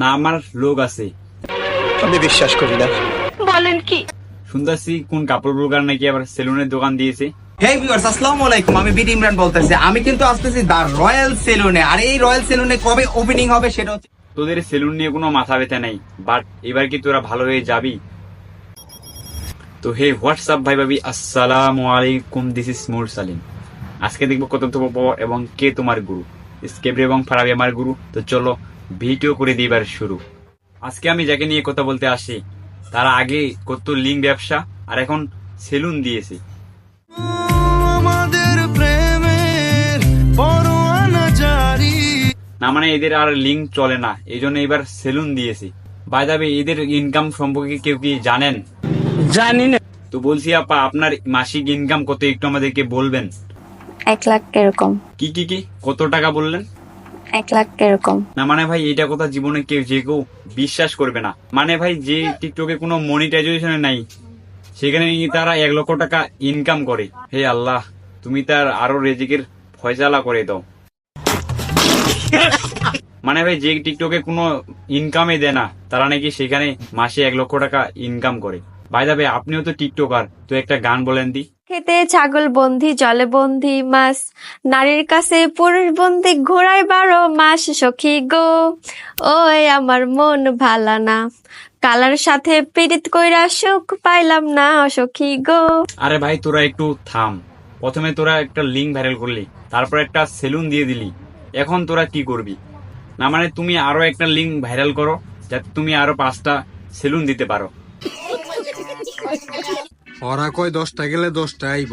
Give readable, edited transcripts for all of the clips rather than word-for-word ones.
না আমার লোক আছে। আমি বিশ্বাস করি না। বলেন কি? শুনতেছি কোন কাপড় ব্লগার নাকি আবার সেলুনের দোকান দিয়েছে। হেই ভিউয়ার্স, আসসালামু আলাইকুম। আমি বিডি ইমরান বলতেছি। আমি কিন্তু আসতেছি দা রয়্যাল সেলুনে। আর এই রয়্যাল সেলুনে কবে ওপেনিং হবে সেটা হচ্ছে। তোদের সেলুন নিয়ে কোনো মাথা ব্যথা নেই, বাট এবার কি তোরা ভালো হয়ে যাবি? তো হে হোয়াটসঅ্যাপ ভাই ভাবি, আসসালামু আলাইকুম, দিস ইজ মুরসালিম। আজকে দেখবো কত এবং কে তোমার গুরু। স্কেবরি এবং ফারাবি আমার গুরু। তো চলো ভিডিও করে দিবার শুরু। আজকে আমি যাকে নিয়ে কথা বলতে আসি, তারা আগে করতো লিঙ্ক ব্যবসা আর এখন সেলুন দিয়েছে। না মানে এদের আর লিঙ্ক চলে না, এই জন্য এবার সেলুন দিয়েছে। বাই দ্য ওয়ে, এদের ইনকাম সম্পর্কে কেউ কি জানেন? জানি না। তো বলছি আপা, আপনার মাসিক ইনকাম কত একটু আমাদেরকে বলবেন? 1 লাখ এরকম। কি কত টাকা বললেন? 1 লাখ এরকম। না মানে ভাই, এটা কথা জীবনে কেউ বিশ্বাস করবে না। মানে ভাই, যে টিকটকে কোনো মনিটাইজেশন নাই, সেখানে তারা 1 লক্ষ টাকা ইনকাম করে। হে আল্লাহ, তুমি তার আরো রেজিকের ফয়সালা করে দাও। মানে ভাই, যে টিকটকে কোনো ইনকামে দেয় না, তারা নাকি সেখানে মাসে 1 লক্ষ টাকা ইনকাম করে। ভাই দাবে, আপনিও তো টিকটকার, তো একটা গান বলেন দি। খেতে ছাগল বন্দি, জলে বন্দি মাছ, নারীর কাছে পুরুষ বন্দি, ঘোড়ায় 12 মাস। সখী গো, ওই আমার মন ভালা না, কালার সাথে পীড়িত কইরা সুখ পাইলাম না সখী গো। আরে ভাই, তোরা একটু থাম। প্রথমে তোরা একটা লিঙ্ক ভাইরাল করলি, তারপর একটা সেলুন দিয়ে দিলি, এখন তোরা কি করবি? না মানে তুমি আরো একটা লিঙ্ক ভাইরাল করো, যাতে তুমি আরো 5টা সেলুন দিতে পারো। ওরা কয় 10টা গেলে 10টা আইব।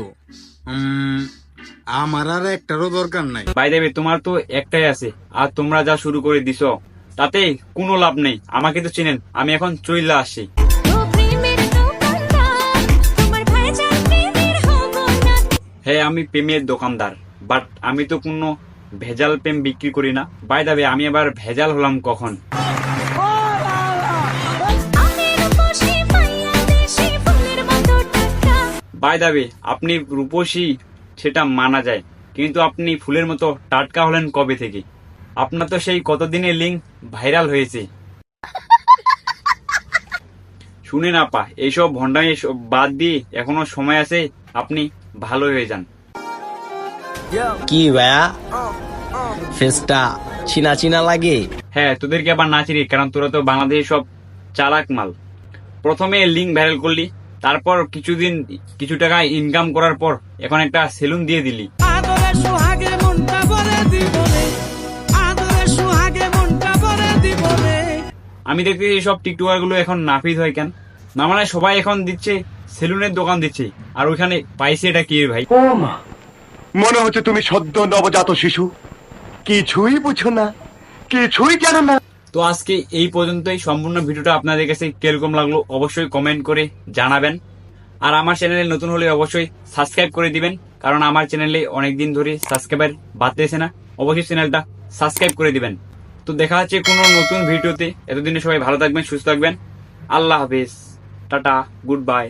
আমার আর একটারও দরকার নাই। বাই দেবে, তোমার তো একটাই আছে, আর তোমরা যা শুরু করে দিছো তাতে কোনো লাভ নেই। আমাকে তো চিনেন, আমি এখন চইলা আসি। হ্যাঁ, আমি প্রেমের দোকানদার, বাট আমি তো কোনো ভেজাল প্রেম বিক্রি করি না। বাই দেবে, আমি আবার ভেজাল হলাম কখন? বাই দাবে, আপনি রূপসী সেটা মানা যায়, কিন্তু আপনি ফুলের মতো টাটকা হলেন কবে থেকে? আপনার তো সেই কতদিনের লিঙ্ক ভাইরাল হয়েছে। শুনেন আপা, এইসব ভণ্ডামি বাদ দিয়ে এখনো সময় আছে, আপনি ভালো হয়ে যান। কি ভাইয়া, ফেসটা চিনা চিনা লাগে? হ্যাঁ, তোদেরকে আবার না চিনি, কারণ তোরা তো বাংলাদেশের সব চালাক মাল। প্রথমে লিঙ্ক ভাইরাল করলি, তারপর কিছুদিন কিছু টাকা ইনকাম করার পর এখন একটা সেলুন দিয়ে দিলি। আমি দেখতেছি সব টিকটকার গুলো এখন নাফিস হয় কেন? না মানে সবাই এখন দিচ্ছে সেলুনের দোকান দিচ্ছে, আর ওইখানে পাইছে এটা কি ভাই? মনে হচ্ছে তুমি সদ্য নবজাত শিশু, কিছুই বুঝো না, কিছুই জানো না। তো আজকে এই পর্যন্তই। সম্পূর্ণ ভিডিওটা আপনাদের কাছে কিরকম লাগলো অবশ্যই কমেন্ট করে জানাবেন। আর আমার চ্যানেলে নতুন হলে অবশ্যই সাবস্ক্রাইব করে দিবেন, কারণ আমার চ্যানেলে অনেকদিন ধরে সাবস্ক্রাইবার বাড়তেছে না। অবশ্যই চ্যানেলটা সাবস্ক্রাইব করে দিবেন। তো দেখা হচ্ছে কোনো নতুন ভিডিওতে। এতদিনে সবাই ভালো থাকবেন, সুস্থ থাকবেন। আল্লাহ হাফেজ, টাটা, গুড বাই।